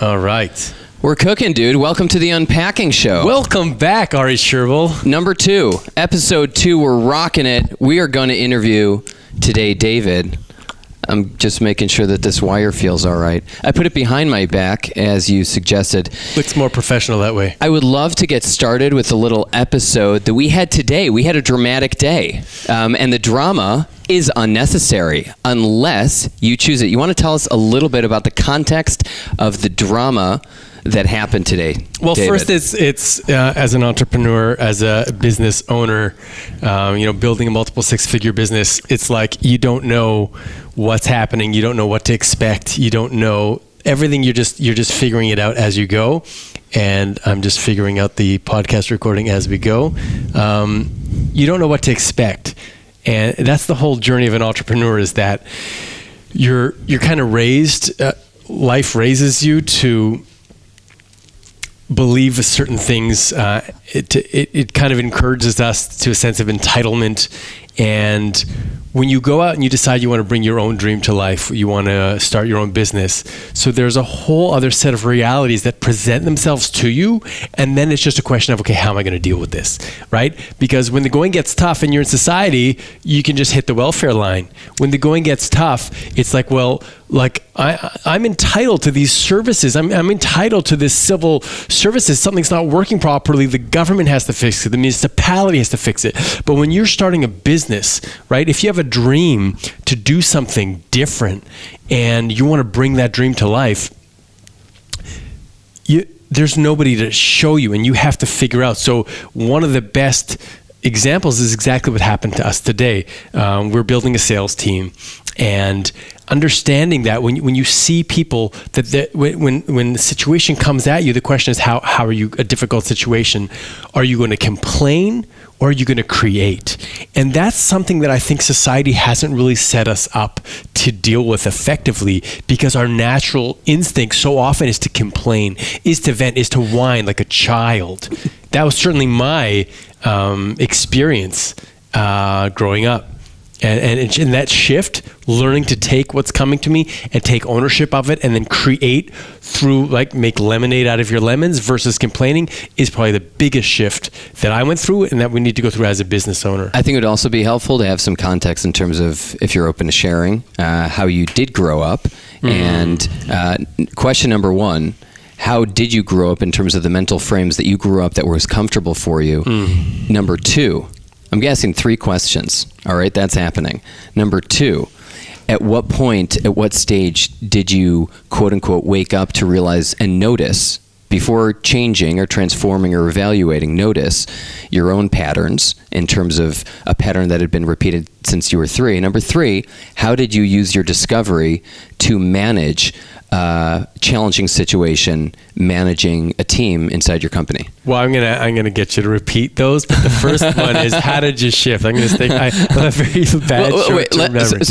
All right. We're cooking, dude. Welcome to the Unpacking show. Welcome back, Ari Sherville. Number 2, episode 2. We're rocking it. We are going to interview today David. I'm just making sure that this wire feels all right. I put it behind my back, as you suggested. Looks more professional that way. I would love to get started with a little episode that we had today. We had a dramatic day, and the drama is unnecessary unless you choose it. You want to tell us a little bit about the context of the drama that happened today? Well, David. first, it's as an entrepreneur, as a business owner, building a multiple six-figure business. It's like you don't know what's happening. You don't know what to expect. You don't know everything. You're just figuring it out as you go. And I'm just figuring out the podcast recording as we go. You don't know what to expect, and that's the whole journey of an entrepreneur. Is that you're kind of raised. Life raises you to believe certain things. It kind of encourages us to a sense of entitlement. And when you go out and you decide you want to bring your own dream to life, you want to start your own business. So there's a whole other set of realities that present themselves to you. And then it's just a question of, okay, how am I going to deal with this? Right? Because when the going gets tough and you're in society, you can just hit the welfare line. When the going gets tough, it's like, well, I'm entitled to these services. I'm entitled to this civil services. Something's not working properly. The government has to fix it. The municipality has to fix it. But when you're starting a business, right? If you have a dream to do something different and you want to bring that dream to life, there's nobody to show you, and you have to figure out. So one of the best examples is exactly what happened to us today. We're building a sales team, and understanding that when you see people when the situation comes at you, the question is how are you a difficult situation? Are you going to complain or are you going to create? And that's something that I think society hasn't really set us up to deal with effectively, because our natural instinct so often is to complain, is to vent, is to whine like a child. That was certainly my experience growing up. And in that shift, learning to take what's coming to me and take ownership of it and then create through, make lemonade out of your lemons versus complaining, is probably the biggest shift that I went through and that we need to go through as a business owner. I think it would also be helpful to have some context in terms of, if you're open to sharing, how you did grow up. Mm-hmm. And question number 1, how did you grow up in terms of the mental frames that you grew up that was comfortable for you? Number 2, I'm guessing 3 questions. All right, that's happening. Number 2, at what point, at what stage did you, quote unquote, wake up to realize and notice, before changing or transforming or evaluating, notice your own patterns in terms of a pattern that had been repeated since you were 3? Number 3, how did you use your discovery to manage challenging situation, managing a team inside your company? Well, I'm gonna get you to repeat those, but the first one is, how did you shift? I'm gonna think I have a very bad short-term memory.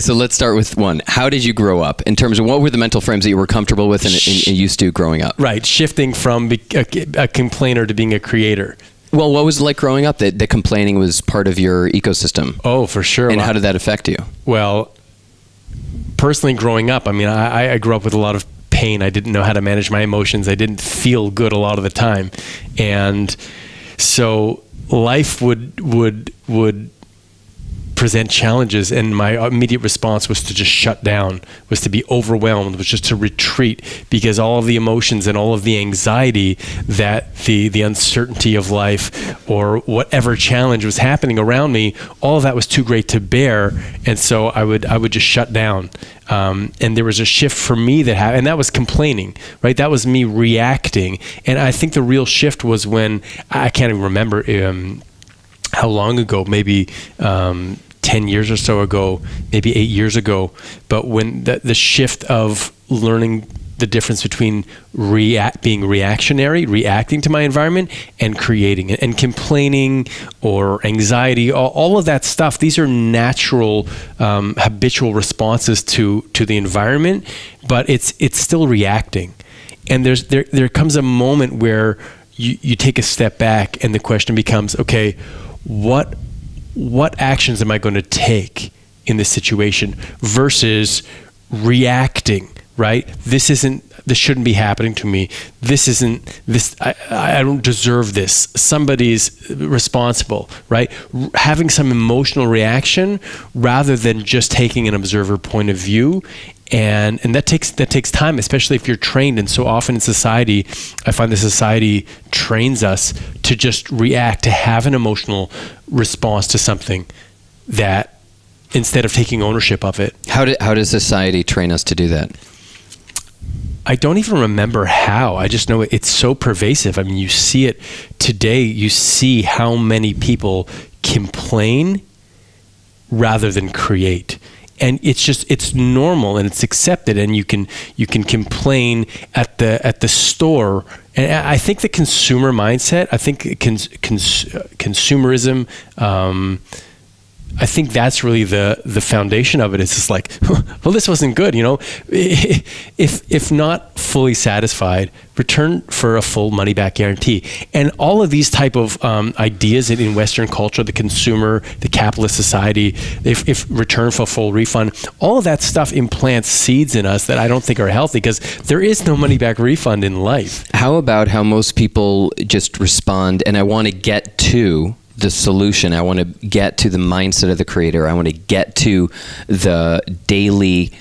So let's start with 1. How did you grow up in terms of what were the mental frames that you were comfortable with and used to growing up? Right, shifting from a complainer to being a creator. Well, what was it like growing up that complaining was part of your ecosystem? Oh, for sure. And how did that affect you? Well, personally growing up, I grew up with a lot of pain. I didn't know how to manage my emotions. I didn't feel good a lot of the time. And so life would present challenges, and my immediate response was to just shut down, was to be overwhelmed, was just to retreat, because all of the emotions and all of the anxiety that the uncertainty of life or whatever challenge was happening around me, all of that was too great to bear. And so I would just shut down. And there was a shift for me that happened, and that was complaining, right? That was me reacting. And I think the real shift was when, I can't even remember how long ago, maybe 10 years or so ago, maybe 8 years ago, but when the shift of learning the difference between being reactionary, reacting to my environment, and creating it, and complaining or anxiety, all of that stuff. These are natural, habitual responses to the environment, but it's still reacting. And there comes a moment where you take a step back, and the question becomes, okay, what actions am I going to take in this situation versus reacting right? This shouldn't be happening to me. I don't deserve this. Somebody's responsible, right? Having some emotional reaction rather than just taking an observer point of view. And that takes time, especially if you're trained. And so often in society, I find the society trains us to just react, to have an emotional response to something, that instead of taking ownership of it. How does society train us to do that? I don't even remember how. I just know it's so pervasive. I mean, you see it today. You see how many people complain rather than create. And it's normal and it's accepted, and you can complain at the store. And I think the consumer mindset, I think consumerism, I think that's really the foundation of it. It's just like, well, this wasn't good, If not fully satisfied, return for a full money back guarantee. And all of these type of ideas in Western culture, the consumer, the capitalist society, if return for a full refund, all of that stuff implants seeds in us that I don't think are healthy, because there is no money back refund in life. How about how most people just respond, and I want to get to the solution. I want to get to the mindset of the creator. I want to get to the daily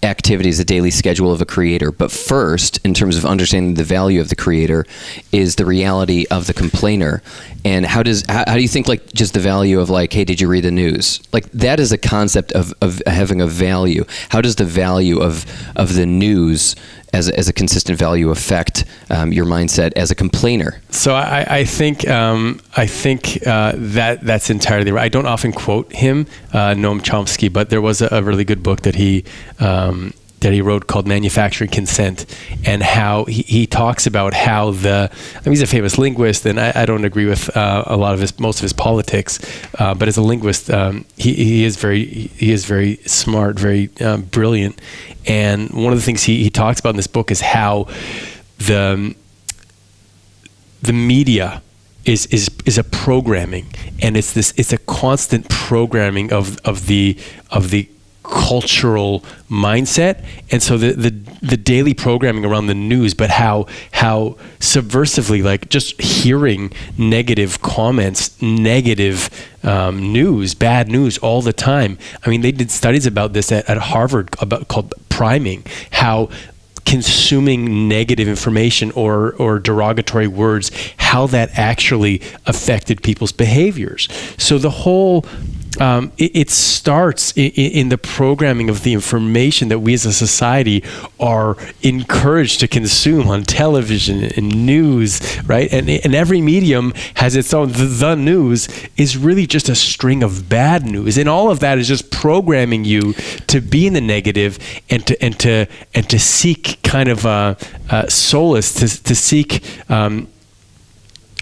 activities, the daily schedule of a creator. But first, in terms of understanding the value of the creator, is the reality of the complainer. And how do you think, like, just the value of, like, hey, did you read the news? Like, that is a concept of having a value. How does the value of the news as a consistent value affect your mindset as a complainer? So I think that's entirely right. I don't often quote him, Noam Chomsky, but there was a really good book that he wrote called Manufacturing Consent, and how he talks about how he's a famous linguist, and I don't agree with most of his politics, but as a linguist, he is very smart, very brilliant. And one of the things he talks about in this book is how the media is a programming, and it's a constant programming of the cultural mindset. And so the daily programming around the news, but how subversively, like, just hearing negative comments, negative news, bad news all the time. I mean, they did studies about this at Harvard called priming, how consuming negative information or derogatory words, how that actually affected people's behaviors. So the whole it starts in the programming of the information that we as a society are encouraged to consume on television and news, right? And every medium has its own. The news is really just a string of bad news, and all of that is just programming you to be in the negative and to seek kind of solace, to seek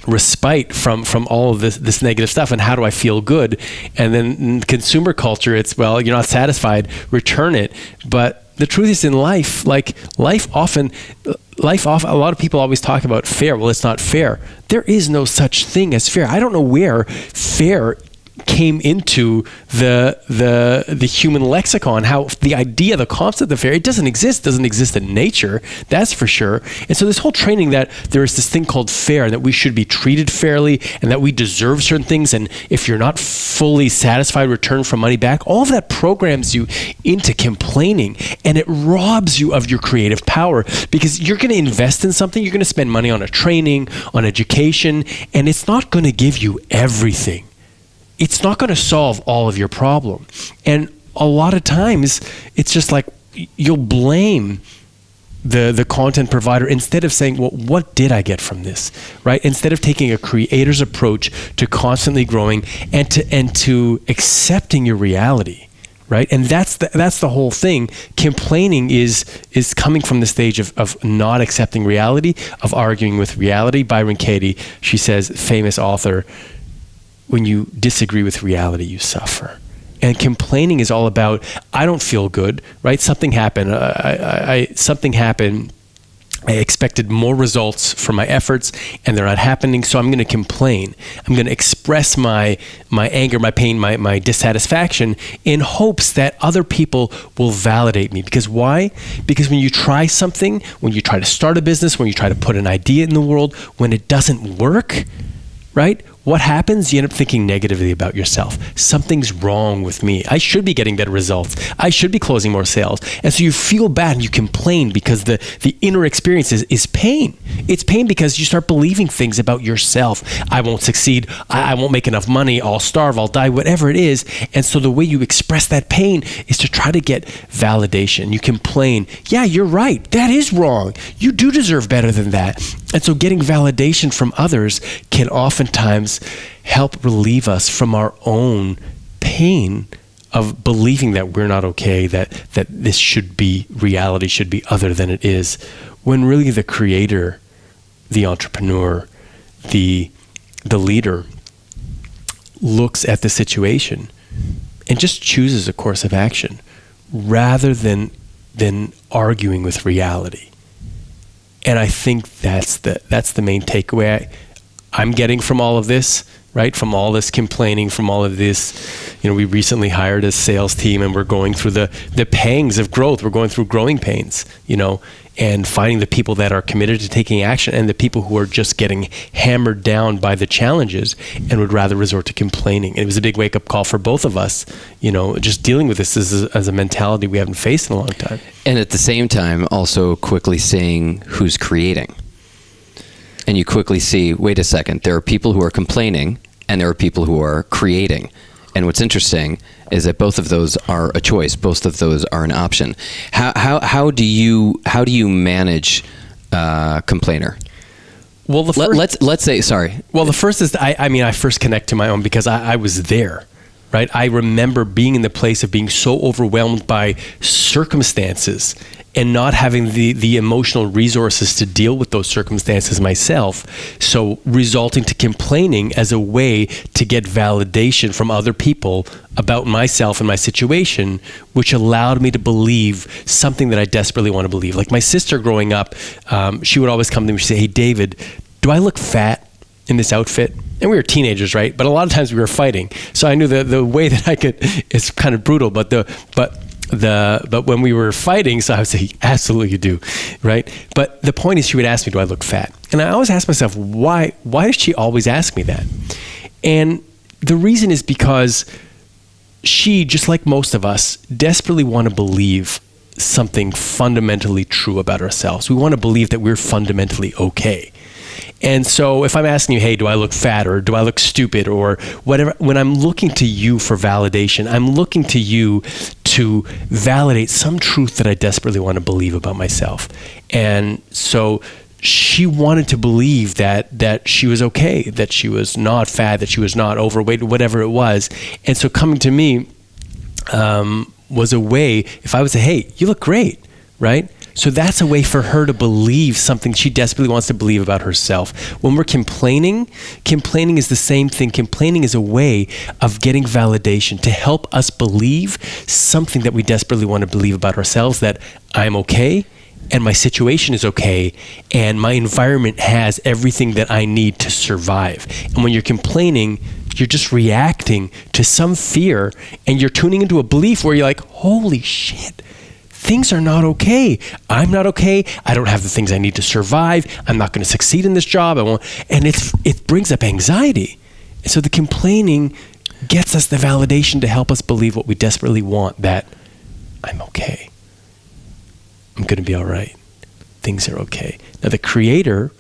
respite from all of this negative stuff. And how do I feel good? And then in consumer culture, it's, well, you're not satisfied, return it. But the truth is, in life, often a lot of people always talk about fair. Well, it's not fair. There is no such thing as fair. I don't know where fair came into the human lexicon, how the idea, the concept of fair, it doesn't exist in nature, that's for sure. And so this whole training that there is this thing called fair, that we should be treated fairly and that we deserve certain things, and if you're not fully satisfied, return for money back, all of that programs you into complaining, and it robs you of your creative power, because you're going to invest in something, you're going to spend money on a training, on education, and it's not going to give you everything. It's not going to solve all of your problem. And a lot of times, it's just like you'll blame the content provider instead of saying, well, what did I get from this, right? Instead of taking a creator's approach to constantly growing and to accepting your reality, right? And that's the whole thing. Complaining is coming from the stage of not accepting reality, of arguing with reality. Byron Katie, she says, famous author, when you disagree with reality, you suffer. And complaining is all about, I don't feel good, right? Something happened. Something happened. I expected more results from my efforts, and they're not happening, so I'm going to complain. I'm going to express my anger, my pain, my dissatisfaction in hopes that other people will validate me. Because why? Because when you try something, when you try to start a business, when you try to put an idea in the world, when it doesn't work, right? What happens? You end up thinking negatively about yourself. Something's wrong with me. I should be getting better results. I should be closing more sales. And so you feel bad and you complain because the inner experience is pain. It's pain because you start believing things about yourself. I won't succeed. I won't make enough money. I'll starve. I'll die, whatever it is. And so the way you express that pain is to try to get validation. You complain. Yeah, you're right. That is wrong. You do deserve better than that. And so getting validation from others can oftentimes help relieve us from our own pain of believing that we're not okay, that this should be, reality should be other than it is, when really the creator, the entrepreneur, the leader looks at the situation and just chooses a course of action rather than arguing with reality. And I think that's the main takeaway I'm getting from all of this, right? From all this complaining, from all of this, we recently hired a sales team and we're going through the pangs of growth. We're going through growing pains, and finding the people that are committed to taking action and the people who are just getting hammered down by the challenges and would rather resort to complaining. And it was a big wake-up call for both of us, just dealing with this as a mentality we haven't faced in a long time. And at the same time, also quickly seeing who's creating. And you quickly see, wait a second, there are people who are complaining and there are people who are creating. And what's interesting is that both of those are a choice. Both of those are an option. How do you manage complainer? Well, let's say, sorry. Well, the first is I first connect to my own because I was there, right? I remember being in the place of being so overwhelmed by circumstances and not having the emotional resources to deal with those circumstances myself. So resulting to complaining as a way to get validation from other people about myself and my situation, which allowed me to believe something that I desperately want to believe. Like my sister growing up, she would always come to me and say, "Hey, David, do I look fat in this outfit?" And we were teenagers, right? But a lot of times we were fighting. So I knew the way that I could, it's kind of brutal, but when we were fighting, so I would say, absolutely you do, right? But the point is, she would ask me, do I look fat? And I always ask myself, why does she always ask me that? And the reason is because she, just like most of us, desperately want to believe something fundamentally true about ourselves. We want to believe that we're fundamentally okay. And so if I'm asking you, hey, do I look fat or do I look stupid or whatever, when I'm looking to you for validation, I'm looking to you to validate some truth that I desperately want to believe about myself. And so she wanted to believe that she was okay, that she was not fat, that she was not overweight, whatever it was. And so coming to me was a way, if I would say, hey, you look great, right? So that's a way for her to believe something she desperately wants to believe about herself. When we're complaining is the same thing. Complaining is a way of getting validation to help us believe something that we desperately want to believe about ourselves, that I'm okay and my situation is okay and my environment has everything that I need to survive. And when you're complaining, you're just reacting to some fear and you're tuning into a belief where you're like, holy shit, things are not okay. I'm not okay. I don't have the things I need to survive. I'm not going to succeed in this job. I won't. And it brings up anxiety. And so the complaining gets us the validation to help us believe what we desperately want, that I'm okay. I'm going to be all right. Things are okay. Now the creator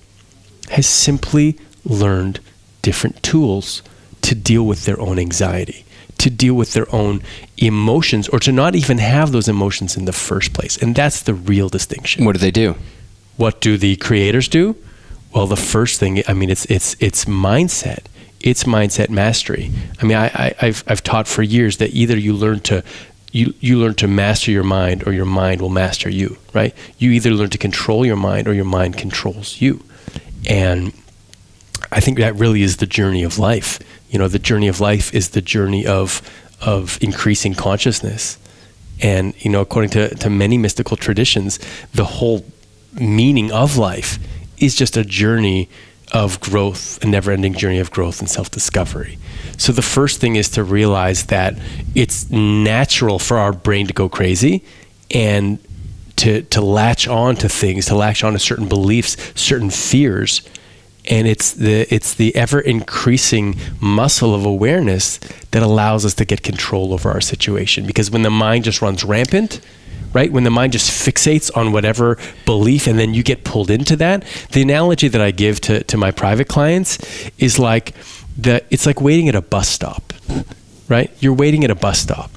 has simply learned different tools to deal with their own anxiety, to deal with their own emotions, or to not even have those emotions in the first place. And that's the real distinction. What do they do? What do the creators do? Well, the first thing, it's mindset. It's mindset mastery. I've taught for years that either you learn to master your mind or your mind will master you, right? You either learn to control your mind or your mind controls you. And I think that really is the journey of life. The journey of life is the journey of increasing consciousness. And, according to many mystical traditions, the whole meaning of life is just a journey of growth, a never-ending journey of growth and self-discovery. So the first thing is to realize that it's natural for our brain to go crazy and to latch on to things, to latch on to certain beliefs, certain fears. And it's the ever-increasing muscle of awareness that allows us to get control over our situation. Because when the mind just runs rampant, right? When the mind just fixates on whatever belief and then you get pulled into that, the analogy that I give to my private clients is like it's like waiting at a bus stop, right? You're waiting at a bus stop.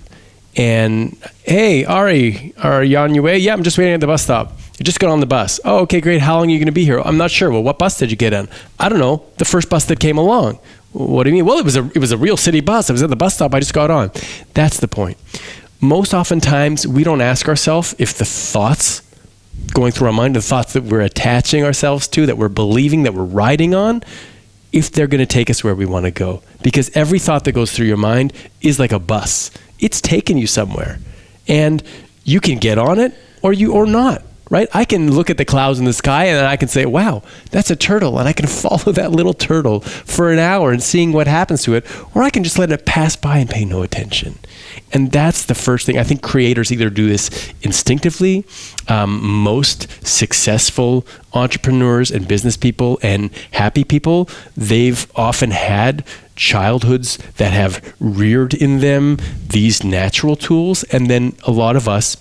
And, hey, Ari, are you on your way? Yeah, I'm just waiting at the bus stop. You just got on the bus. Oh, okay, great. How long are you going to be here? I'm not sure. Well, what bus did you get on? I don't know. The first bus that came along. What do you mean? Well, it was a real city bus. I was at the bus stop. I just got on. That's the point. Most oftentimes, we don't ask ourselves if the thoughts going through our mind, the thoughts that we're attaching ourselves to, that we're believing, that we're riding on, if they're going to take us where we want to go. Because every thought that goes through your mind is like a bus. It's taking you somewhere. And you can get on it or not, right? I can look at the clouds in the sky and I can say, wow, that's a turtle. And I can follow that little turtle for an hour and seeing what happens to it. Or I can just let it pass by and pay no attention. And that's the first thing. I think creators either do this instinctively. Most successful entrepreneurs and business people and happy people, they've often had childhoods that have reared in them these natural tools. And then a lot of us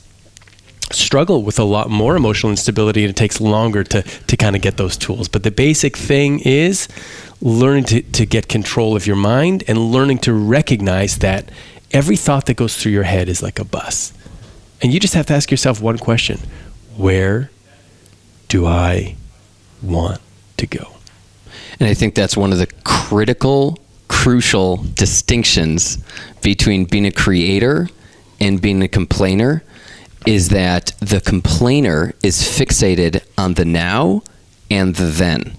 struggle with a lot more emotional instability, and it takes longer to kind of get those tools. But the basic thing is learning to get control of your mind and learning to recognize that every thought that goes through your head is like a bus. And you just have to ask yourself one question: where do I want to go? And I think that's one of the crucial distinctions between being a creator and being a complainer, is that the complainer is fixated on the now and the then.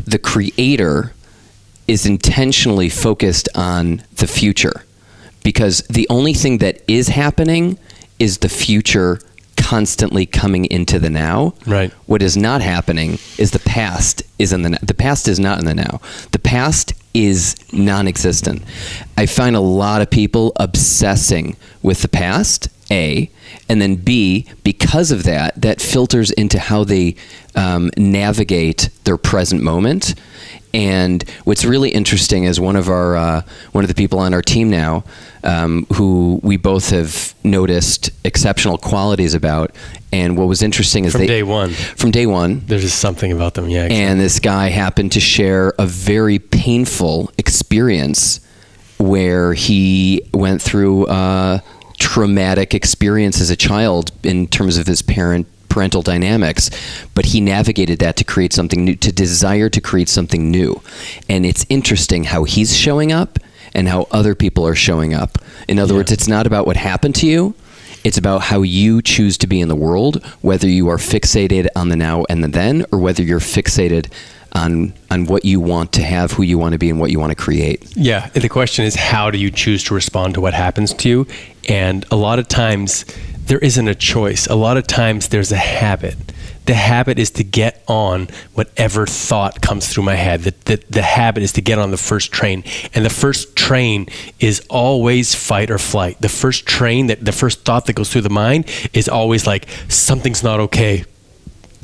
The creator is intentionally focused on the future, because the only thing that is happening is the future constantly coming into the now. Right. What is not happening is the past is in the now. The past is not in the now. The past is non-existent. I find a lot of people obsessing with the past, A, and then B, because of that filters into how they navigate their present moment. And what's really interesting is one of the people on our team now, who we both have noticed exceptional qualities about. And what was interesting is from day one, there's just something about them. Yeah. Exactly. And this guy happened to share a very painful experience where he went through traumatic experience as a child in terms of his parental dynamics, but he navigated that to create something new, to desire to create something new. And it's interesting how he's showing up and how other people are showing up. In other words, it's not about what happened to you. It's about how you choose to be in the world, whether you are fixated on the now and the then, or whether you're fixated on what you want to have, who you want to be, and what you want to create. Yeah. The question is, how do you choose to respond to what happens to you? And a lot of times there isn't a choice. A lot of times there's a habit. The habit is to get on whatever thought comes through my head. The habit is to get on the first train. And the first train is always fight or flight. The first thought that goes through the mind is always like, something's not okay.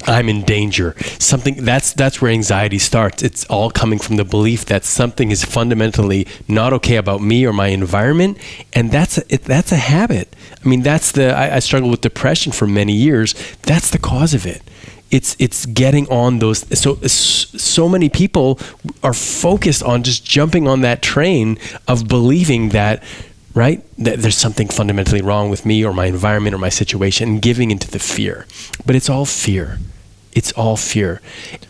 I'm in danger. That's where anxiety starts. It's all coming from the belief that something is fundamentally not okay about me or my environment, and that's a habit. I mean, I struggled with depression for many years. That's the cause of it. It's getting on those. So many people are focused on just jumping on that train of believing that, right, that there's something fundamentally wrong with me or my environment or my situation, and giving into the fear. But it's all fear. It's all fear.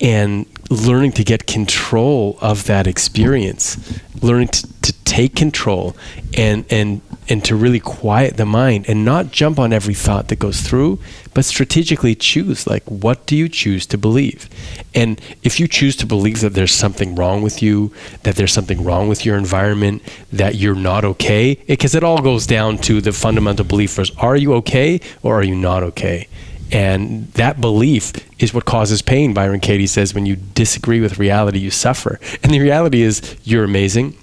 And learning to get control of that experience, learning to take control and to really quiet the mind and not jump on every thought that goes through, but strategically choose, like, what do you choose to believe? And if you choose to believe that there's something wrong with you, that there's something wrong with your environment, that you're not okay, because it all goes down to the fundamental belief first: are you okay or are you not okay? And that belief is what causes pain. Byron Katie says, when you disagree with reality, you suffer. And the reality is you're amazing.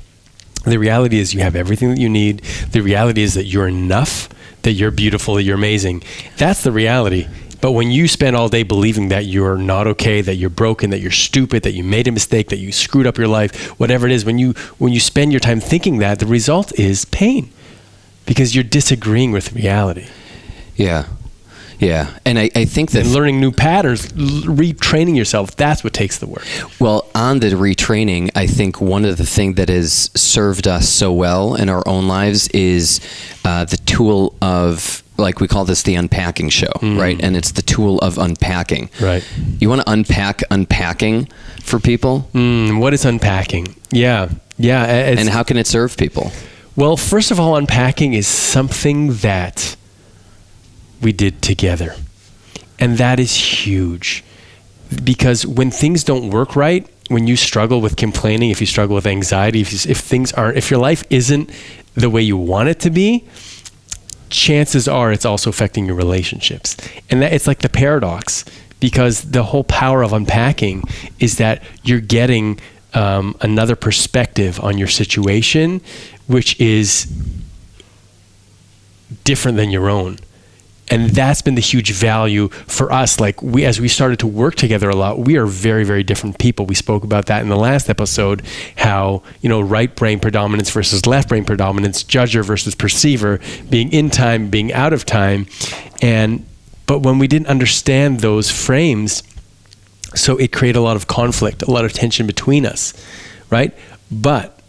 The reality is you have everything that you need. The reality is that you're enough, that you're beautiful, that you're amazing. That's the reality. But when you spend all day believing that you're not okay, that you're broken, that you're stupid, that you made a mistake, that you screwed up your life, whatever it is, when you spend your time thinking that, the result is pain, because you're disagreeing with reality. Yeah. Yeah. And I think that... And learning new patterns, retraining yourself, that's what takes the work. Well, on the retraining, I think one of the things that has served us so well in our own lives is the tool of, like we call this the unpacking show, right? And it's the tool of unpacking. Right. You want to unpack unpacking for people? What is unpacking? Yeah. And how can it serve people? Well, first of all, unpacking is something that we did together. And that is huge. Because when things don't work right, when you struggle with complaining, if you struggle with anxiety, if your life isn't the way you want it to be, chances are it's also affecting your relationships. And that it's like the paradox, because the whole power of unpacking is that you're getting another perspective on your situation, which is different than your own. And that's been the huge value for us. Like as we started to work together a lot, we are very, very different people. We spoke about that in the last episode, how, right brain predominance versus left brain predominance, judger versus perceiver, being in time, being out of time. But when we didn't understand those frames, so it created a lot of conflict, a lot of tension between us, right? But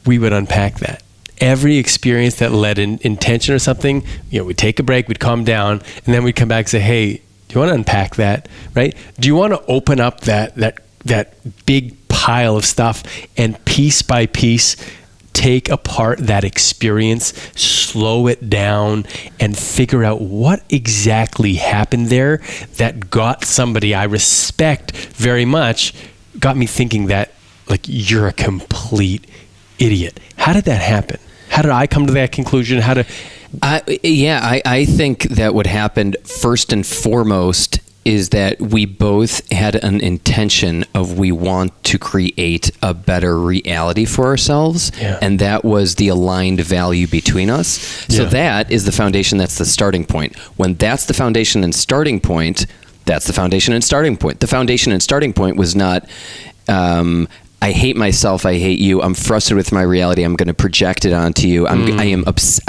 we would unpack that. Every experience that led in tension or something, we'd take a break, we'd calm down, and then we'd come back and say, hey, do you want to unpack that, right? Do you want to open up that big pile of stuff and piece by piece take apart that experience, slow it down, and figure out what exactly happened there that got somebody I respect very much, got me thinking that, like, you're a complete idiot. How did that happen? How did I come to that conclusion? I think that what happened first and foremost is that we both had an intention of we want to create a better reality for ourselves. Yeah. And that was the aligned value between us. So that is the foundation. That's the starting point. When that's the foundation and starting point, that's the foundation and starting point. The foundation and starting point was not, I hate myself. I hate you. I'm frustrated with my reality. I'm going to project it onto you. I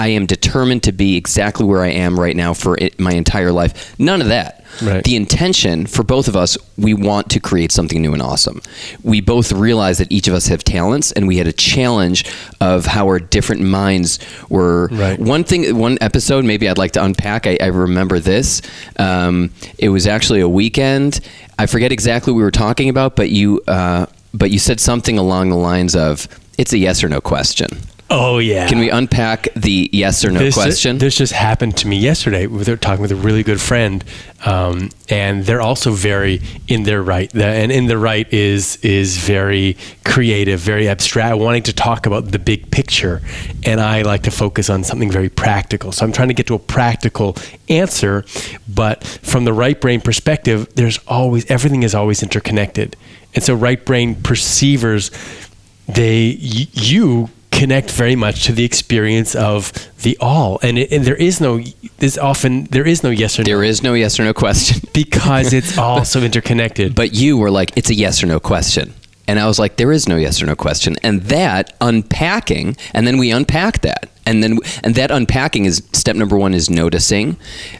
am determined to be exactly where I am right now for my entire life. None of that. Right. The intention for both of us, we want to create something new and awesome. We both realize that each of us have talents, and we had a challenge of how our different minds were. Right. One episode, maybe I'd like to unpack. I remember this. It was actually a weekend. I forget exactly what we were talking about, but you said something along the lines of, it's a yes or no question. Oh, yeah. Can we unpack the yes or no question? This just happened to me yesterday. We were talking with a really good friend, and they're also very in their right. And in the right is very creative, very abstract, wanting to talk about the big picture. And I like to focus on something very practical. So I'm trying to get to a practical answer, but from the right brain perspective, everything is always interconnected. And so right brain perceivers, you connect very much to the experience of the all, and there is no yes or no. There is no yes or no question because it's all so interconnected. But you were like, it's a yes or no question, and I was like, there is no yes or no question, and that unpacking, and then we unpack that. And that unpacking is step number one is noticing.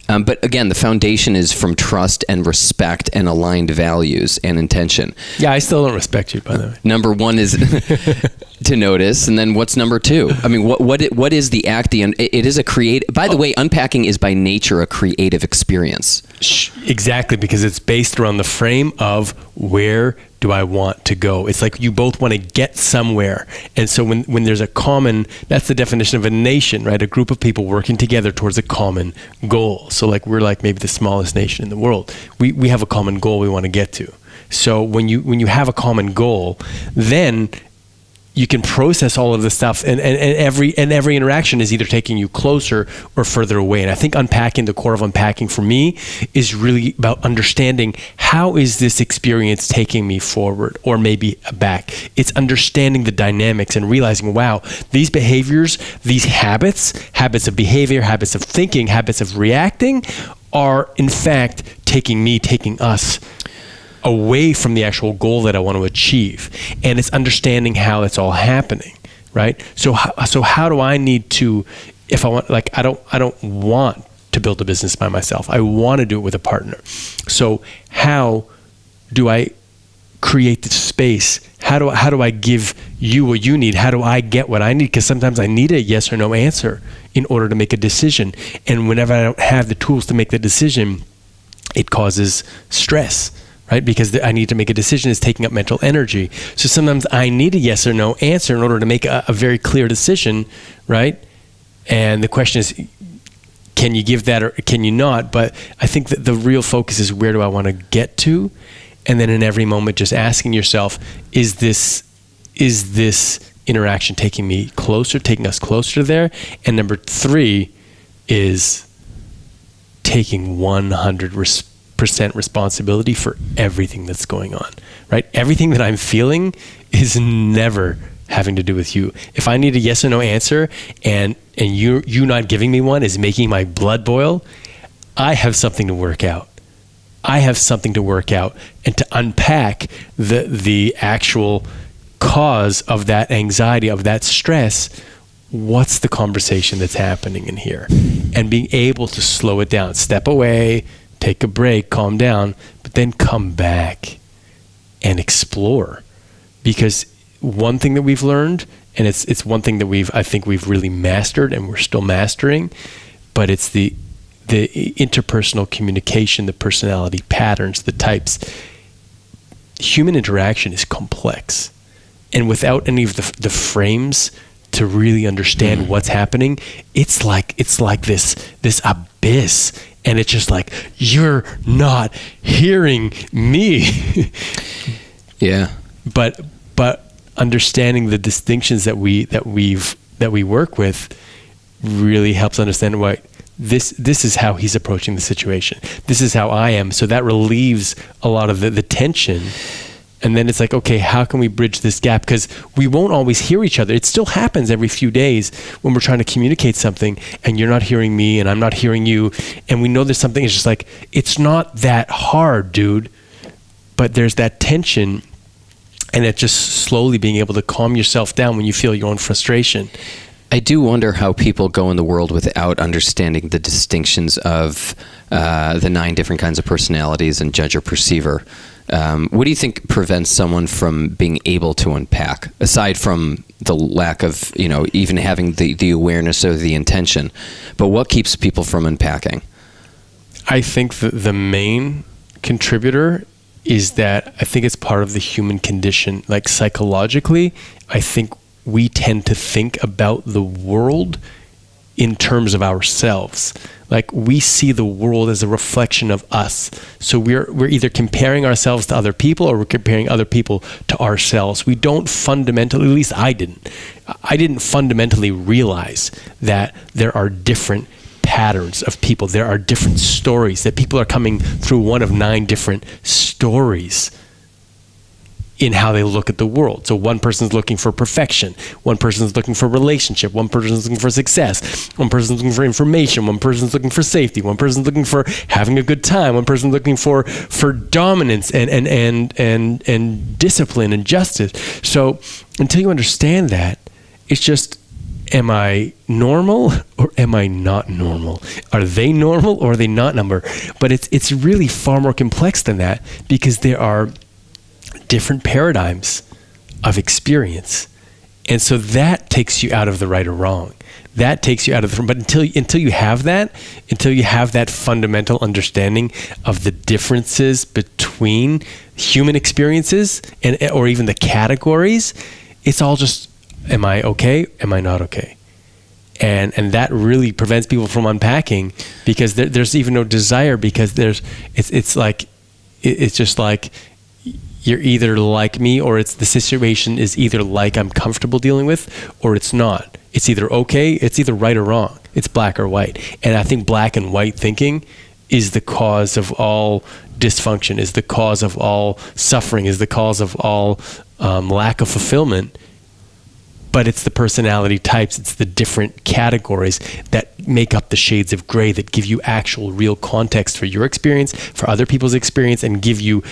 But again, the foundation is from trust and respect and aligned values and intention. Yeah, I still don't respect you, by the way. Number one is to notice. And then what's number two? I mean, what is the act? It is a creative, by the way, unpacking is by nature a creative experience. Exactly, because it's based around the frame of where do I want to go? It's like you both want to get somewhere. And so when there's a common, that's the definition of a nation, right? A group of people working together towards a common goal. So like we're like maybe the smallest nation in the world. We have a common goal we want to get to. So when you have a common goal, then you can process all of this stuff, and every interaction is either taking you closer or further away. And I think unpacking, the core of unpacking for me, is really about understanding, how is this experience taking me forward or maybe back? It's understanding the dynamics and realizing, wow, these behaviors, these habits of behavior, habits of thinking, habits of reacting, are in fact taking us away from the actual goal that I want to achieve. And it's understanding how it's all happening, right? So how do I need to, if I want, like, I don't want to build a business by myself. I want to do it with a partner. So how do I create the space? How do I give you what you need? How do I get what I need? Because sometimes I need a yes or no answer in order to make a decision. And whenever I don't have the tools to make the decision, it causes stress, right? Because I need to make a decision is taking up mental energy. So sometimes I need a yes or no answer in order to make a very clear decision, right? And the question is, can you give that or can you not? But I think that the real focus is, where do I want to get to? And then in every moment, just asking yourself, is this interaction taking us closer there? And number 3 is taking 100% responsibility for everything that's going on, right? Everything that I'm feeling is never having to do with you. If I need a yes or no answer, and you not giving me one is making my blood boil, I have something to work out. And to unpack the actual cause of that anxiety, of that stress. What's the conversation that's happening in here? And being able to slow it down, step away, take a break, calm down, but then come back and explore. Because one thing that we've learned, and it's one thing that I think we've really mastered, and we're still mastering, but it's the interpersonal communication, the personality patterns, the types. Human interaction is complex, and without any of the frames to really understand what's happening, it's like this abyss, and it's just like, you're not hearing me. Yeah. But understanding the distinctions that we work with really helps understand why this is how he's approaching the situation. This is how I am. So that relieves a lot of the tension. And then it's like, okay, how can we bridge this gap? Because we won't always hear each other. It still happens every few days when we're trying to communicate something and you're not hearing me and I'm not hearing you. And we know there's something, it's just like, it's not that hard, dude. But there's that tension, and it's just slowly being able to calm yourself down when you feel your own frustration. I do wonder how people go in the world without understanding the distinctions of the 9 different kinds of personalities and judge or perceiver. What do you think prevents someone from being able to unpack, aside from the lack of, even having the awareness or the intention? But what keeps people from unpacking? I think the main contributor is that I think it's part of the human condition. Like, psychologically, I think we tend to think about the world in terms of ourselves. Like, we see the world as a reflection of us. So we're either comparing ourselves to other people, or we're comparing other people to ourselves. We don't fundamentally, at least I didn't fundamentally realize that there are different patterns of people. There are different stories, that people are coming through one of 9 different stories in how they look at the world. So one person's looking for perfection, one person's looking for relationship, one person's looking for success, one person's looking for information, one person's looking for safety, one person's looking for having a good time, one person's looking for dominance and discipline and justice. So until you understand that, it's just, am I normal or am I not normal? Are they normal or are they not normal? But it's really far more complex than that, because there are different paradigms of experience. And so that takes you out of the right or wrong. That takes you out of the, but until you have that fundamental understanding of the differences between human experiences or even the categories, it's all just, am I okay? Am I not okay? And that really prevents people from unpacking, because there's even no desire, because it's just like, you're either like me, or the situation is either like I'm comfortable dealing with, or it's not. It's either okay, it's either right or wrong. It's black or white. And I think black and white thinking is the cause of all dysfunction, is the cause of all suffering, is the cause of all lack of fulfillment. But it's the personality types, it's the different categories that make up the shades of gray, that give you actual real context for your experience, for other people's experience, and give you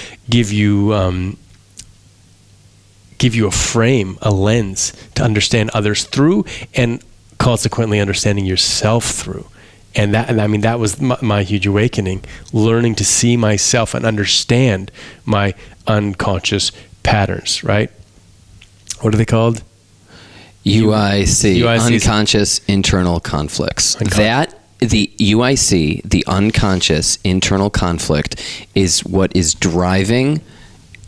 a frame, a lens to understand others through, and consequently understanding yourself through. And that was my huge awakening, learning to see myself and understand my unconscious patterns, right? What are they called? UIC, unconscious internal conflicts. The UIC, the unconscious internal conflict, is what is driving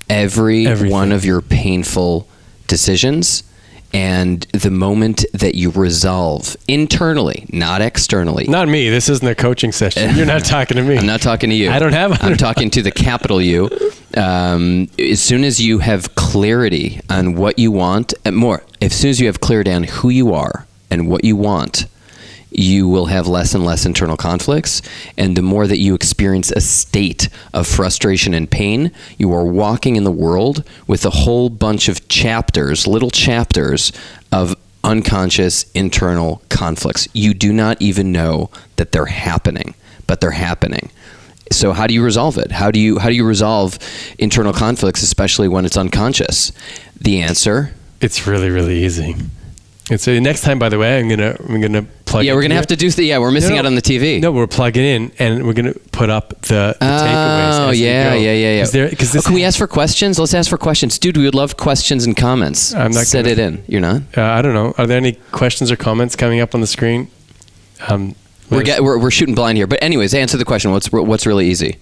everything. One of your painful decisions. And the moment that you resolve internally, not externally. Not me. This isn't a coaching session. You're not talking to me. I'm not talking to you. I don't have. I'm talking to the capital U. As soon as you have clarity on what you want, as soon as you have clarity on who you are and what you want, you will have less and less internal conflicts. And the more that you experience a state of frustration and pain, you are walking in the world with a whole bunch of little chapters of unconscious internal conflicts. You do not even know that they're happening, but they're happening. So how do you resolve it? How do you resolve internal conflicts, especially when it's unconscious? The answer? It's really, really easy. It's next time, by the way, I'm gonna plug. Yeah, we're gonna have to do. We're missing out on the TV. No, we're plugging in, and we're gonna put up the takeaways. Oh, yeah. Can we ask for questions? Let's ask for questions, dude. We would love questions and comments. I'm not Set it in. You're not. I don't know. Are there any questions or comments coming up on the screen? We're shooting blind here, but anyways, answer the question. What's really easy?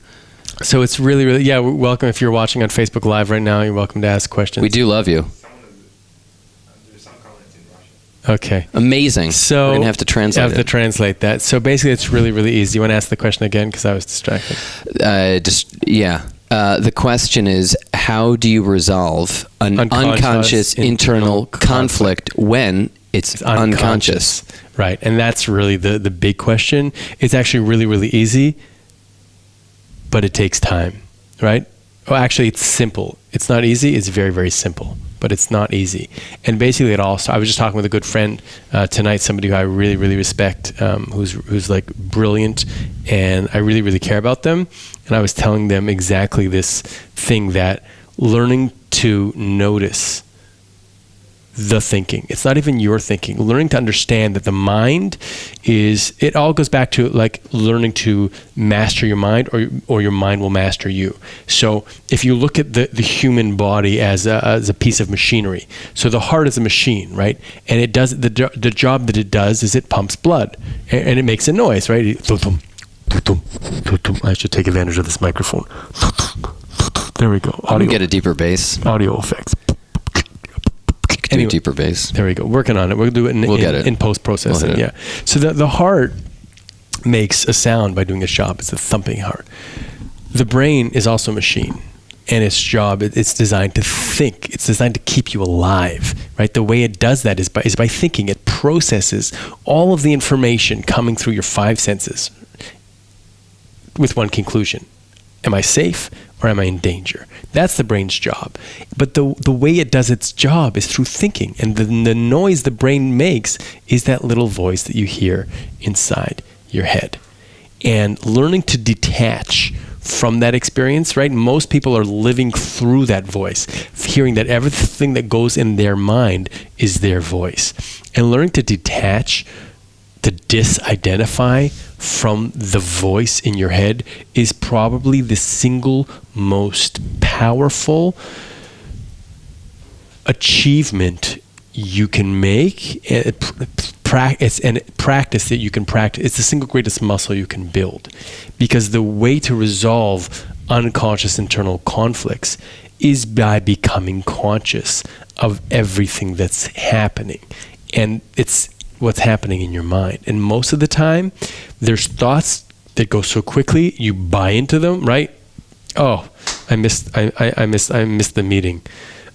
So it's really, really welcome. If you're watching on Facebook Live right now, you're welcome to ask questions. We do love you. Okay. Amazing. So we're gonna have to translate that. So basically, it's really, really easy. You want to ask the question again because I was distracted. The question is, how do you resolve an unconscious internal conflict when it's unconscious? Right, and that's really the big question. It's actually really, really easy, but it takes time, right? Well, actually, it's simple. It's not easy. It's very, very simple. But it's not easy. And basically I was just talking with a good friend tonight, somebody who I really, really respect, who's like brilliant, and I really, really care about them. And I was telling them exactly this thing, that learning to notice the thinking. It's not even your thinking. Learning to understand that the mind it all goes back to like learning to master your mind, or your mind will master you. So if you look at the human body as a piece of machinery, so the heart is a machine, right? And it does the job that it does is it pumps blood, and it makes a noise, right? I should take advantage of this microphone. There we go. Audio. Get a deeper bass. Audio effects. Anyway, deeper bass. There we go. Working on it. We'll do it in post-processing. Yeah. So the heart makes a sound by doing its job. It's a thumping heart. The brain is also a machine, and its job, it's designed to think. It's designed to keep you alive, right? The way it does that is by thinking. It processes all of the information coming through your five senses with one conclusion. Am I safe, or am I in danger? That's the brain's job. But the way it does its job is through thinking. And the noise the brain makes is that little voice that you hear inside your head. And learning to detach from that experience, right? Most people are living through that voice, hearing that everything that goes in their mind is their voice. And learning to detach, to disidentify from the voice in your head is probably the single most powerful achievement you can make, and practice that you can practice. It's the single greatest muscle you can build, because the way to resolve unconscious internal conflicts is by becoming conscious of everything that's happening, and it's what's happening in your mind. And most of the time, there's thoughts that go so quickly, you buy into them, right? Oh, I missed the meeting.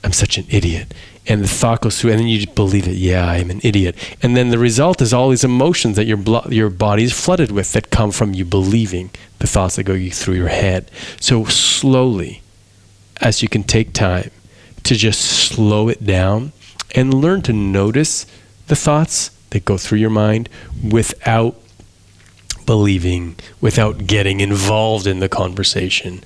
I'm such an idiot. And the thought goes through, and then you just believe it. Yeah, I'm an idiot. And then the result is all these emotions that your body is flooded with that come from you believing the thoughts that go through your head. So slowly, as you can take time to just slow it down and learn to notice the thoughts that go through your mind without believing, without getting involved in the conversation.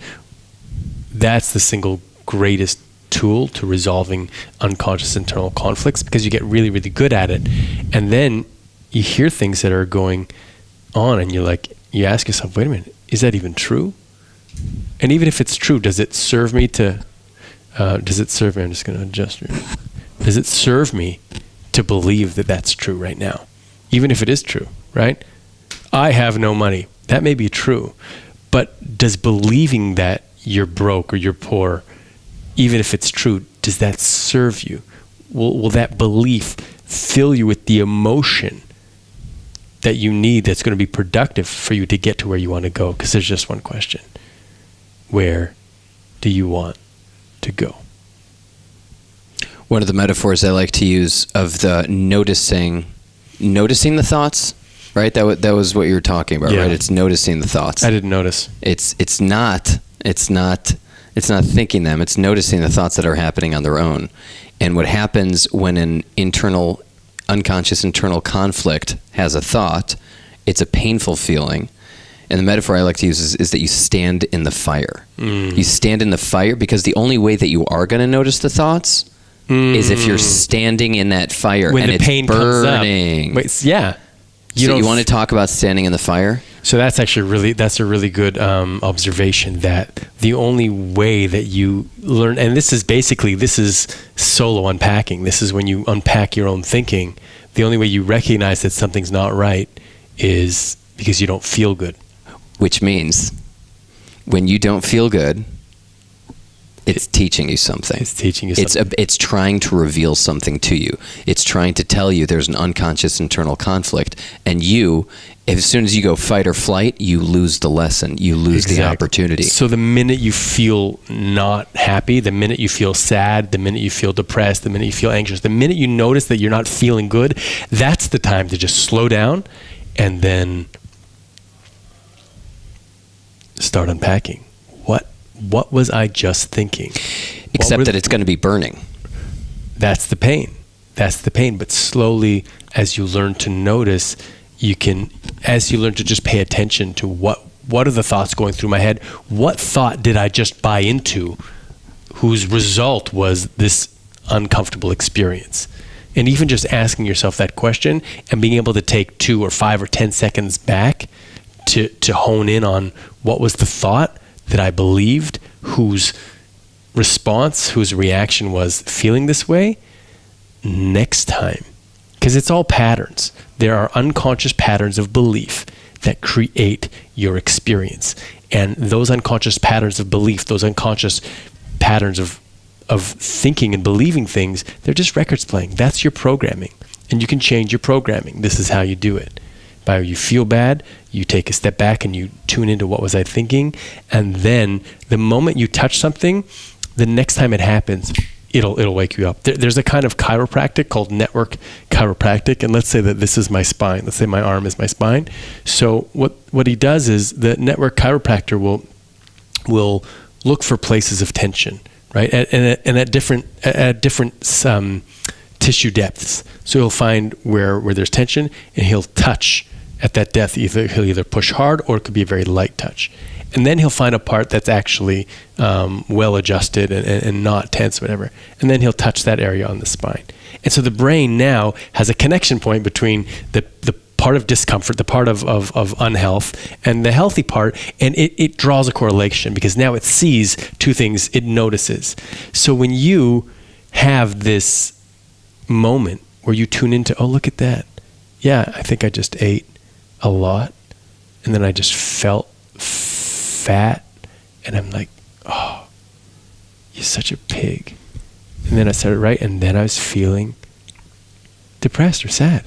That's the single greatest tool to resolving unconscious internal conflicts, because you get really, really good at it. And then you hear things that are going on and you ask yourself, wait a minute, is that even true? And even if it's true, does it serve me to, I'm just going to adjust here. Does it serve me to believe that that's true right now? Even if it is true, right? I have no money. That may be true. But does believing that you're broke or you're poor, even if it's true, does that serve you? Will that belief fill you with the emotion that you need that's going to be productive for you to get to where you want to go? Because there's just one question. Where do you want to go? One of the metaphors I like to use of the noticing the thoughts, right? That was what you were talking about, right? It's noticing the thoughts. I didn't notice. It's not thinking them. It's noticing the thoughts that are happening on their own. And what happens when an unconscious internal conflict has a thought, it's a painful feeling. And the metaphor I like to use is that you stand in the fire. You stand in the fire because the only way that you are going to notice the thoughts is if you're standing in that fire when and the it's pain burning. Comes up. Wait, yeah. So you want to talk about standing in the fire? So that's actually that's a really good observation, that the only way that you learn, and this is solo unpacking. This is when you unpack your own thinking. The only way you recognize that something's not right is because you don't feel good. Which means when you don't feel good, it's teaching you something. It's teaching you something. It's trying to reveal something to you. It's trying to tell you there's an unconscious internal conflict. And as soon as you go fight or flight, you lose the lesson. You lose the opportunity. So the minute you feel not happy, the minute you feel sad, the minute you feel depressed, the minute you feel anxious, the minute you notice that you're not feeling good, that's the time to just slow down and then start unpacking. What was I just thinking? Except that it's going to be burning. That's the pain. But slowly, as you learn to notice, as you learn to just pay attention to what are the thoughts going through my head? What thought did I just buy into whose result was this uncomfortable experience? And even just asking yourself that question and being able to take 2 or 5 or 10 seconds back to hone in on what was the thought that I believed, whose reaction was feeling this way. Next time, because it's all patterns. There are unconscious patterns of belief that create your experience. And those unconscious patterns of belief, those unconscious patterns of thinking and believing things, they're just records playing. That's your programming. And you can change your programming. This is how you do it. By you feel bad, you take a step back and you tune into what was I thinking. And then the moment you touch something, the next time it happens, it'll wake you up. There's a kind of chiropractic called network chiropractic. And let's say that this is my spine. Let's say my arm is my spine. So what he does is the network chiropractor will look for places of tension, right? And at different tissue depths. So he'll find where there's tension and he'll touch at that depth. He'll either push hard or it could be a very light touch. And then he'll find a part that's actually well adjusted and not tense, whatever. And then he'll touch that area on the spine. And so the brain now has a connection point between the part of discomfort, the part of unhealth, and the healthy part, and it draws a correlation because now it sees 2 things it notices. So when you have this moment where you tune into, oh, look at that. Yeah, I think I just ate a lot, and then I just felt fat, and I'm like, oh, you're such a pig. And then I started, right? And then I was feeling depressed or sad,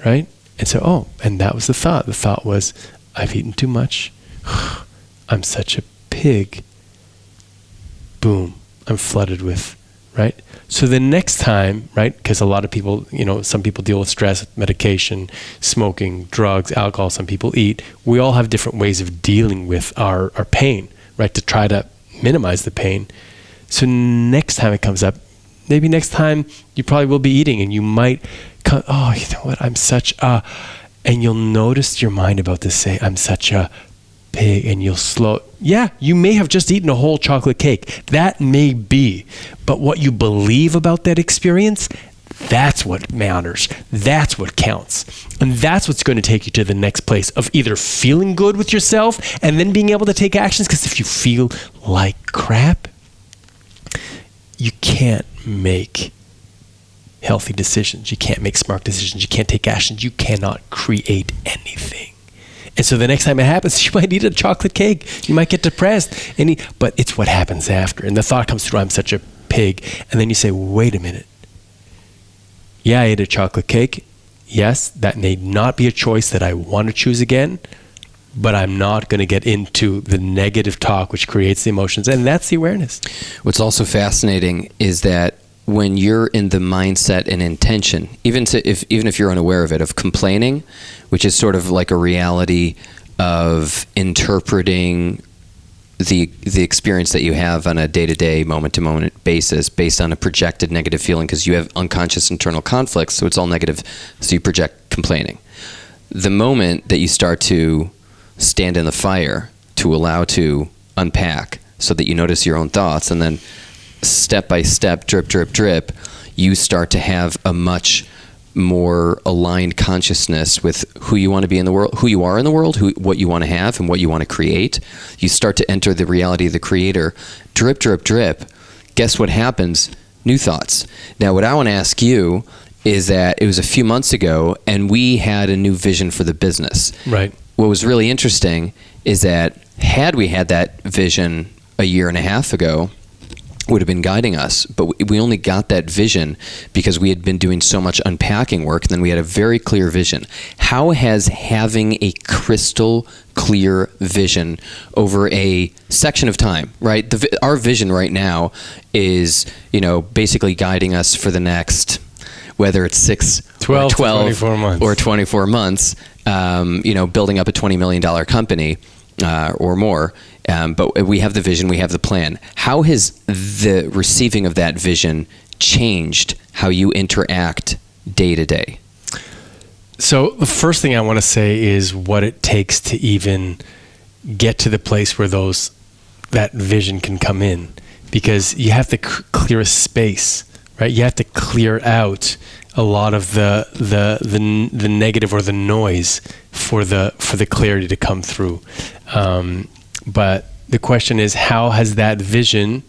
right? And so, and that was the thought. The thought was, I've eaten too much. I'm such a pig. boom, I'm flooded with, right? So the next time, right, because a lot of people, some people deal with stress, medication, smoking, drugs, alcohol, some people eat. We all have different ways of dealing with our pain, right, to try to minimize the pain. So next time it comes up, maybe next time you probably will be eating and you might come, oh, you know what, I'm such a, and you'll notice your mind about to say, I'm such a pig, and you'll slow. Yeah, you may have just eaten a whole chocolate cake. That may be. But what you believe about that experience, that's what matters. That's what counts. And that's what's going to take you to the next place of either feeling good with yourself and then being able to take actions. Because if you feel like crap, you can't make healthy decisions. You can't make smart decisions. You can't take actions. You cannot create anything. And so the next time it happens, you might eat a chocolate cake. You might get depressed. But it's what happens after. And the thought comes through, I'm such a pig. And then you say, wait a minute. Yeah, I ate a chocolate cake. Yes, that may not be a choice that I want to choose again. But I'm not going to get into the negative talk, which creates the emotions. And that's the awareness. What's also fascinating is that when you're in the mindset and intention, even if you're unaware of it, of complaining, which is sort of like a reality of interpreting the experience that you have on a day-to-day, moment-to-moment basis based on a projected negative feeling, because you have unconscious internal conflicts, so it's all negative, so you project complaining. The moment that you start to stand in the fire, to allow to unpack, so that you notice your own thoughts, and then step by step, drip, drip, drip, you start to have a much more aligned consciousness with who you want to be in the world, who you are in the world, what you want to have and what you want to create. You start to enter the reality of the creator. Drip, drip, drip. Guess what happens? New thoughts. Now, what I want to ask you is that it was a few months ago and we had a new vision for the business. Right. What was really interesting is that had we had that vision a year and a half ago, would have been guiding us, but we only got that vision because we had been doing so much unpacking work, and then we had a very clear vision. How has having a crystal clear vision over a section of time, right? Our vision right now is, basically guiding us for the next, whether it's 12 or 24 months, or 24 months, building up a $20 million company or more. But we have the vision, we have the plan. How has the receiving of that vision changed how you interact day to day? So the first thing I want to say is what it takes to even get to the place where that vision can come in, because you have to clear a space, right? You have to clear out a lot of the negative or the noise for the clarity to come through. But the question is, how has that vision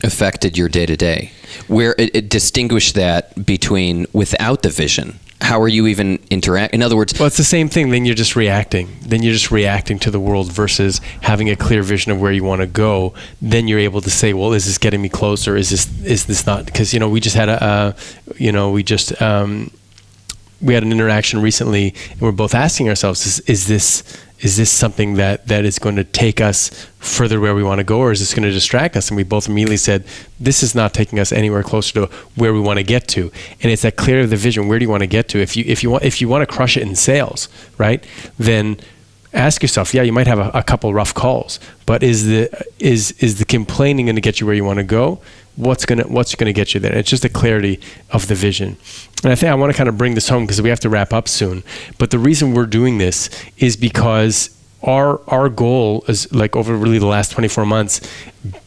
affected your day-to-day? Where it distinguished that between without the vision, how are you even interact? In other words, well, it's the same thing. Then you're just reacting. Then you're just reacting to the world versus having a clear vision of where you want to go. Then you're able to say, well, is this getting me closer? Is this not? Because we just had we had an interaction recently, and we're both asking ourselves, is this something that is going to take us further where we want to go, or is this going to distract us? And we both immediately said, this is not taking us anywhere closer to where we want to get to. And it's that clear of the vision. Where do you want to get to? If you want to crush it in sales, right? Then ask yourself, yeah, you might have a couple rough calls, but is the complaining going to get you where you want to go? What's gonna get you there? It's just the clarity of the vision. And I think I want to kind of bring this home because we have to wrap up soon. But the reason we're doing this is because our goal is, like, over really the last 24 months,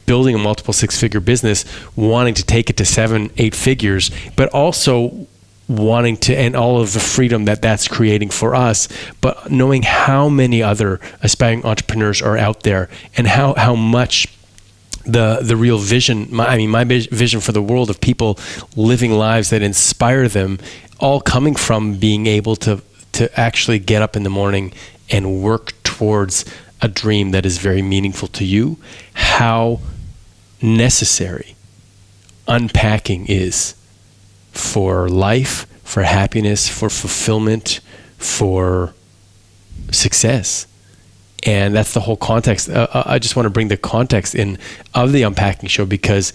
building a multiple six-figure business, wanting to take it to 7-8 figures, but also wanting to, and all of the freedom that's creating for us, but knowing how many other aspiring entrepreneurs are out there and how much the real vision, my vision for the world of people living lives that inspire them, all coming from being able to actually get up in the morning and work towards a dream that is very meaningful to you. How necessary unpacking is for life, for happiness, for fulfillment, for success. And that's the whole context. I just want to bring the context in of the Unpacking show, because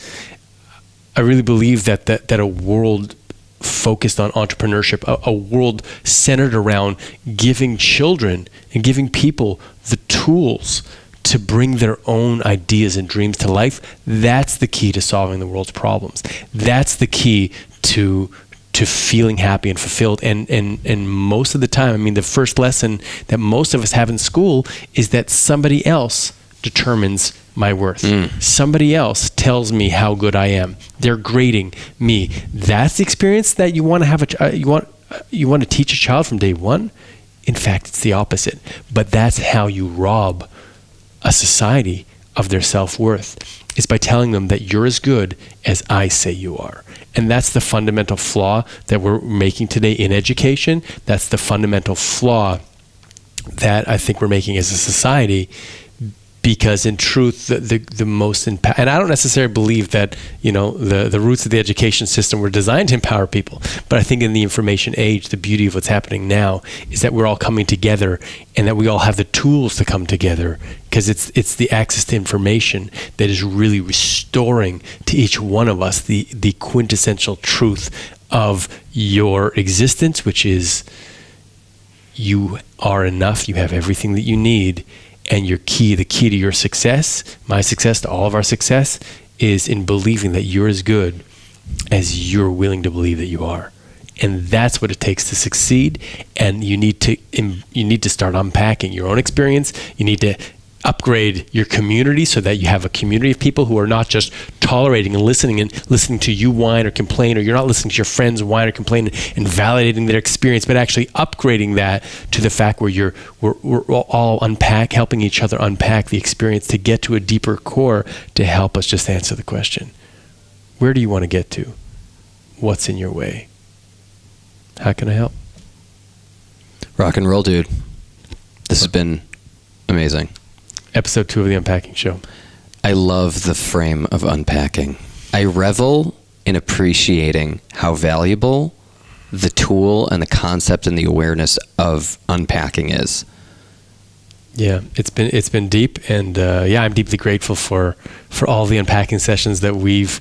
I really believe that a world focused on entrepreneurship, a world centered around giving children and giving people the tools to bring their own ideas and dreams to life, that's the key to solving the world's problems. That's the key to feeling happy and fulfilled. And most of the time, I mean, the first lesson that most of us have in school is that somebody else determines my worth. Somebody else tells me how good I am. They're grading me. That's the experience that you want to have. You want to teach a child from day one. In fact, it's the opposite. But that's how you rob a society of their self-worth, is by telling them that you're as good as I say you are. And that's the fundamental flaw that we're making today in education. That's the fundamental flaw that I think we're making as a society, because in truth, the most impact, and I don't necessarily believe that, the roots of the education system were designed to empower people, but I think in the information age, the beauty of what's happening now is that we're all coming together, and that we all have the tools to come together, because it's the access to information that is really restoring to each one of us the quintessential truth of your existence, which is you are enough, you have everything that you need. And the key to your success, my success, to all of our success, is in believing that you're as good as you're willing to believe that you are. And that's what it takes to succeed. And you need to start unpacking your own experience. You need to upgrade your community so that you have a community of people who are not just tolerating and listening to you whine or complain, or you're not listening to your friends whine or complain and validating their experience, but actually upgrading that to the fact where we're all helping each other unpack the experience to get to a deeper core to help us just answer the question, where do you want to get to? What's in your way? How can I help? Rock and roll, dude. This has been amazing. Episode 2 of the Unpacking Show. I love the frame of unpacking. I revel in appreciating how valuable the tool and the concept and the awareness of unpacking is. Yeah, it's been deep, and I'm deeply grateful for all the unpacking sessions that we've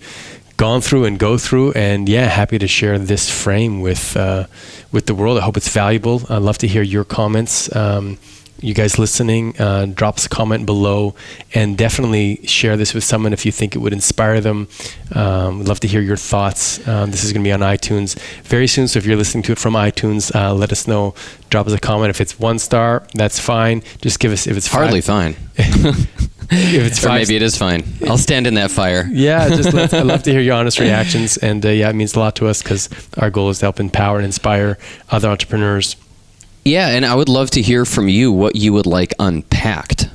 gone through and go through, and happy to share this frame with the world. I hope it's valuable. I'd love to hear your comments. You guys listening, drop us a comment below, and definitely share this with someone if you think it would inspire them. We'd love to hear your thoughts. This is going to be on iTunes very soon, so if you're listening to it from iTunes, let us know. Drop us a comment. If it's 1 star, that's fine. Just give us, if it's hardly fine. If it's 5, or maybe it is fine. I'll stand in that fire. I'd love to hear your honest reactions, and it means a lot to us, because our goal is to help empower and inspire other entrepreneurs. Yeah, and I would love to hear from you what you would like unpacked.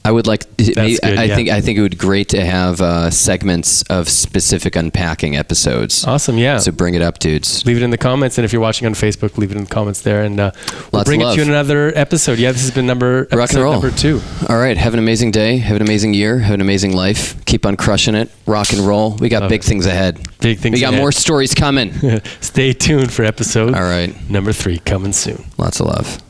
I would like. I think it would be great to have segments of specific unpacking episodes. Awesome, yeah. So bring it up, dudes. Leave it in the comments, and if you're watching on Facebook, leave it in the comments there, and we'll bring it to you in another episode. Yeah, this has been episode number 2. All right, have an amazing day, have an amazing year, have an amazing life. Keep on crushing it. Rock and roll. We got big things ahead. Big things. We got more stories coming. Stay tuned for episode number 3 coming soon. Lots of love.